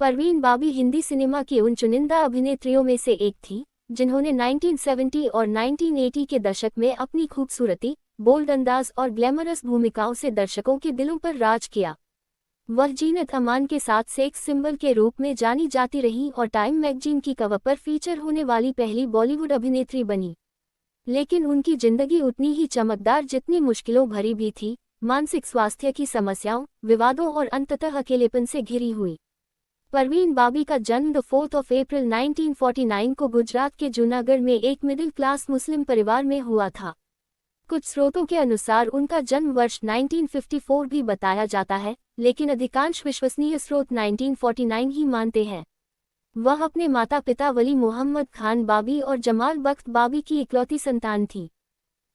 परवीन बाबी Hindi cinema की उन चुनिंदा अभिनेत्रियों में से एक थी जिन्होंने 1970 और 1980 के दशक में अपनी खूबसूरती, बोल्ड अंदाज और ग्लैमरस भूमिकाओं से दर्शकों के दिलों पर राज किया। वह जीनत अमान के साथ सेक्स सिंबल के रूप में जानी जाती रहीं और टाइम मैगजीन की कवर पर फीचर होने वाली पहली बॉलीवुड अभिनेत्री बनी। लेकिन उनकी जिंदगी उतनी ही चमकदार जितनी मुश्किलों भरी भी थी, मानसिक स्वास्थ्य की समस्याओं, विवादों और अंततः अकेलेपन से घिरी हुई। परवीन बाबी का जन्म 4 अप्रैल 1949 को गुजरात के जूनागढ़ में एक मिडिल क्लास मुस्लिम परिवार में हुआ था। कुछ स्रोतों के अनुसार उनका जन्म वर्ष 1954 भी बताया जाता है, लेकिन अधिकांश विश्वसनीय स्रोत 1949 ही मानते हैं। वह अपने माता पिता वली मोहम्मद खान बाबी और जमाल बख्त बाबी की इकलौती संतान थी।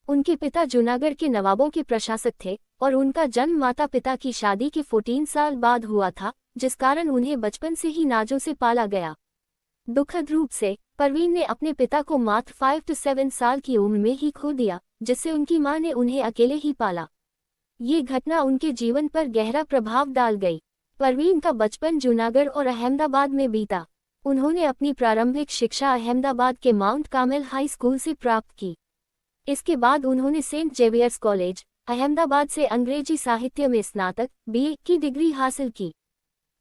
उनके पिता जूनागढ़ के नवाबों के प्रशासक थे और उनका जन्म माता पिता की शादी के 14 साल बाद हुआ था, जिस कारण उन्हें बचपन से ही नाजों से पाला गया। दुखद रूप से परवीन ने अपने पिता को मात्र 5 से 7 साल की उम्र में ही खो दिया, जिससे उनकी मां ने उन्हें अकेले ही पाला। ये घटना उनके जीवन पर गहरा प्रभाव डाल गई। परवीन का बचपन जूनागढ़ और अहमदाबाद में बीता। उन्होंने अपनी प्रारंभिक शिक्षा अहमदाबाद के माउंट कार्मेल हाई स्कूल से प्राप्त की। इसके बाद उन्होंने सेंट जेवियर्स कॉलेज, अहमदाबाद से अंग्रेजी साहित्य में स्नातक BA की डिग्री हासिल की।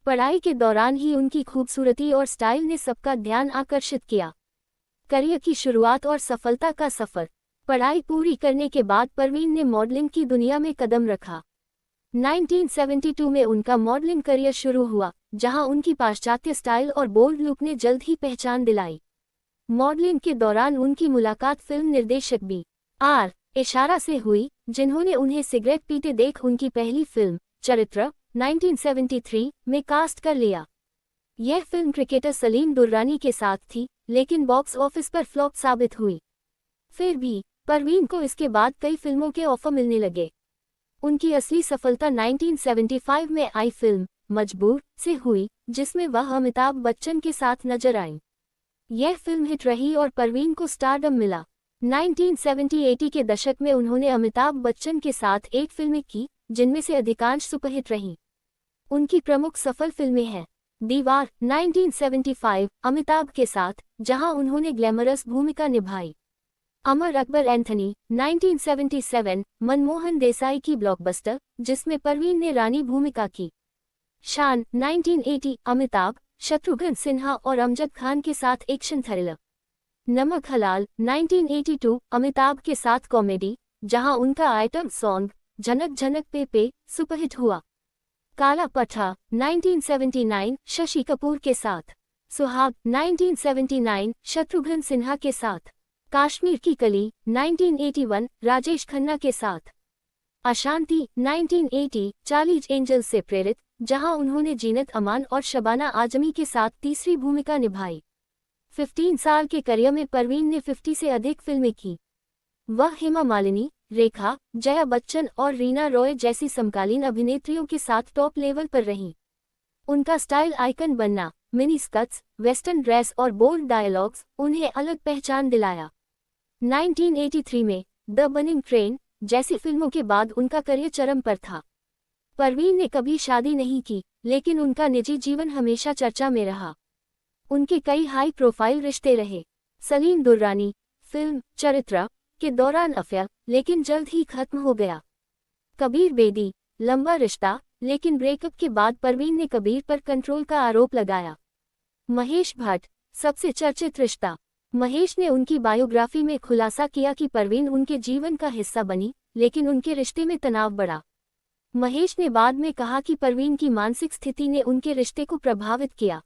पढ़ाई के दौरान ही उनकी खूबसूरती और स्टाइल ने सबका ध्यान आकर्षित किया। करियर की शुरुआत और सफलता का सफर। पढ़ाई पूरी करने के बाद परवीन ने मॉडलिंग की दुनिया में कदम रखा। 1972 में उनका मॉडलिंग करियर शुरू हुआ, जहां उनकी पाश्चात्य स्टाइल और बोल्ड लुक ने जल्द ही पहचान दिलाई। मॉडलिंग के दौरान उनकी मुलाकात फिल्म निर्देशक B.R. इशारा से हुई, जिन्होंने उन्हें सिगरेट पीते देख उनकी पहली फिल्म चरित्र 1973 में कास्ट कर लिया। यह फिल्म क्रिकेटर सलीम दुर्रानी के साथ थी, लेकिन बॉक्स ऑफिस पर फ्लॉप साबित हुई। फिर भी परवीन को इसके बाद कई फिल्मों के ऑफर मिलने लगे। उनकी असली सफलता 1975 में आई फिल्म मजबूर से हुई, जिसमें वह अमिताभ बच्चन के साथ नजर आईं। यह फिल्म हिट रही और परवीन को स्टारडम मिला। 1970-80 के दशक में उन्होंने अमिताभ बच्चन के साथ 8 फिल्में की, जिनमें से अधिकांश सुपरहिट रहीं। उनकी प्रमुख सफल फिल्में हैं दीवार 1975 अमिताभ के साथ, जहां उन्होंने ग्लैमरस भूमिका निभाई। अमर अकबर एंथनी 1977 मनमोहन देसाई की ब्लॉकबस्टर, जिसमें परवीन ने रानी भूमिका की। शान 1980 अमिताभ, शत्रुघ्न सिन्हा और अमजद खान के साथ एक्शन थ्रिलर। नमक हलाल 1982 अमिताभ के साथ कॉमेडी, जहां उनका आइटम सॉन्ग झनक झनक पे सुपरहिट हुआ। काला पठा 1979 शशि कपूर के साथ। सुहाग 1979 शत्रुघ्न सिन्हा के साथ। काश्मीर की कली 1981 राजेश खन्ना के साथ। अशांति 1980 चार्लीज एंजल्स से प्रेरित, जहां उन्होंने जीनत अमान और शबाना आजमी के साथ तीसरी भूमिका निभाई। 15 साल के करियर में परवीन ने 50 से अधिक फिल्में की। वह हेमा मालिनी, रेखा, जया बच्चन और रीना रॉय जैसी समकालीन अभिनेत्रियों के साथ टॉप लेवल पर रहीं। उनका स्टाइल आइकन बनना, मिनी स्कर्ट्स, वेस्टर्न ड्रेस और बोल्ड डायलॉग्स उन्हें अलग पहचान दिलाया। 1983 में द बर्निंग ट्रेन जैसी फिल्मों के बाद उनका करियर चरम पर था। परवीन ने कभी शादी नहीं की, लेकिन उनका निजी जीवन हमेशा चर्चा में रहा। उनके कई हाई प्रोफाइल रिश्ते रहे। सलीम दुर्रानी फिल्म चरित्र के दौरान अफेयर, लेकिन जल्द ही खत्म हो गया। कबीर बेदी लंबा रिश्ता, लेकिन ब्रेकअप के बाद परवीन ने कबीर पर कंट्रोल का आरोप लगाया। महेश भट्ट सबसे चर्चित रिश्ता। महेश ने उनकी बायोग्राफी में खुलासा किया कि परवीन उनके जीवन का हिस्सा बनी, लेकिन उनके रिश्ते में तनाव बढ़ा। महेश ने बाद में कहा कि परवीन की मानसिक स्थिति ने उनके रिश्ते को प्रभावित किया।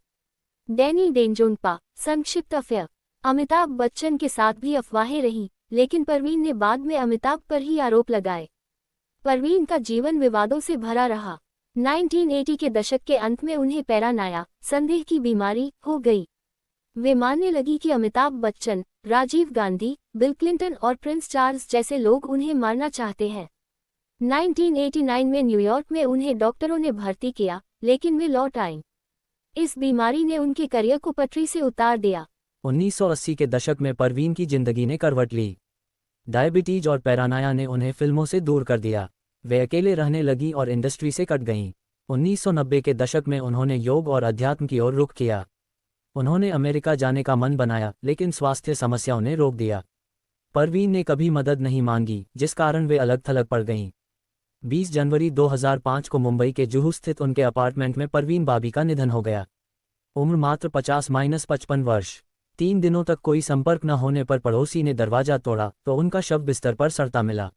डैनी डेंजोंगपा संक्षिप्त अफेयर। अमिताभ बच्चन के साथ भी अफवाहें रहीं, लेकिन परवीन ने बाद में अमिताभ पर ही आरोप लगाए। परवीन का जीवन विवादों से भरा रहा। 1980 के दशक के अंत में उन्हें पैरानाया संदेह की बीमारी हो गई। वे मानने लगी कि अमिताभ बच्चन, राजीव गांधी, बिल क्लिंटन और प्रिंस चार्ल्स जैसे लोग उन्हें मारना चाहते हैं। 1989 में न्यूयॉर्क में उन्हें डॉक्टरों ने भर्ती किया, लेकिन वे लौट आईं। इस बीमारी ने उनके करियर को पटरी से उतार दिया। 1980 के दशक में परवीन की जिंदगी ने करवट ली। डायबिटीज और पैरानाया ने उन्हें फिल्मों से दूर कर दिया। वे अकेले रहने लगी और इंडस्ट्री से कट गईं। 1990 के दशक में उन्होंने योग और अध्यात्म की ओर रुख किया। उन्होंने अमेरिका जाने का मन बनाया, लेकिन स्वास्थ्य समस्याओं ने रोक दिया। परवीन ने कभी मदद नहीं मांगी, जिस कारण वे अलग थलग पड़ गईं। 20 जनवरी 2005 को मुंबई के जुहू स्थित उनके अपार्टमेंट में परवीन बाबी का निधन हो गया। उम्र मात्र 50-55 वर्ष। 3 दिनों तक कोई संपर्क न होने पर पड़ोसी ने दरवाजा तोड़ा तो उनका शव बिस्तर पर सड़ता मिला।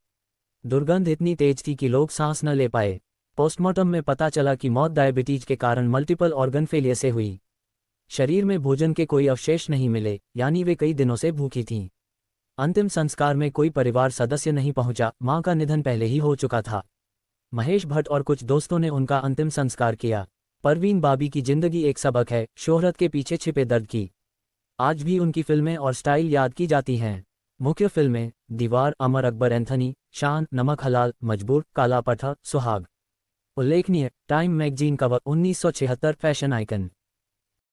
दुर्गंध इतनी तेज थी कि लोग सांस न ले पाए। पोस्टमार्टम में पता चला कि मौत डायबिटीज के कारण मल्टीपल ऑर्गन फेलियर से हुई। शरीर में भोजन के कोई अवशेष नहीं मिले, यानी वे कई दिनों से भूखी थीं। अंतिम संस्कार में कोई परिवार सदस्य नहीं पहुंचा, मां का निधन पहले ही हो चुका था। महेश भट्ट और कुछ दोस्तों ने उनका अंतिम संस्कार किया। परवीन बाबी की जिंदगी एक सबक है, शोहरत के पीछे छिपे दर्द की। आज भी उनकी फिल्में और स्टाइल याद की जाती हैं। मुख्य फिल्में: दीवार, अमर अकबर एंथनी, शान, नमक हलाल, मजबूर, काला पठा, सुहाग। उल्लेखनीय: time magazine cover, 1976, fashion icon.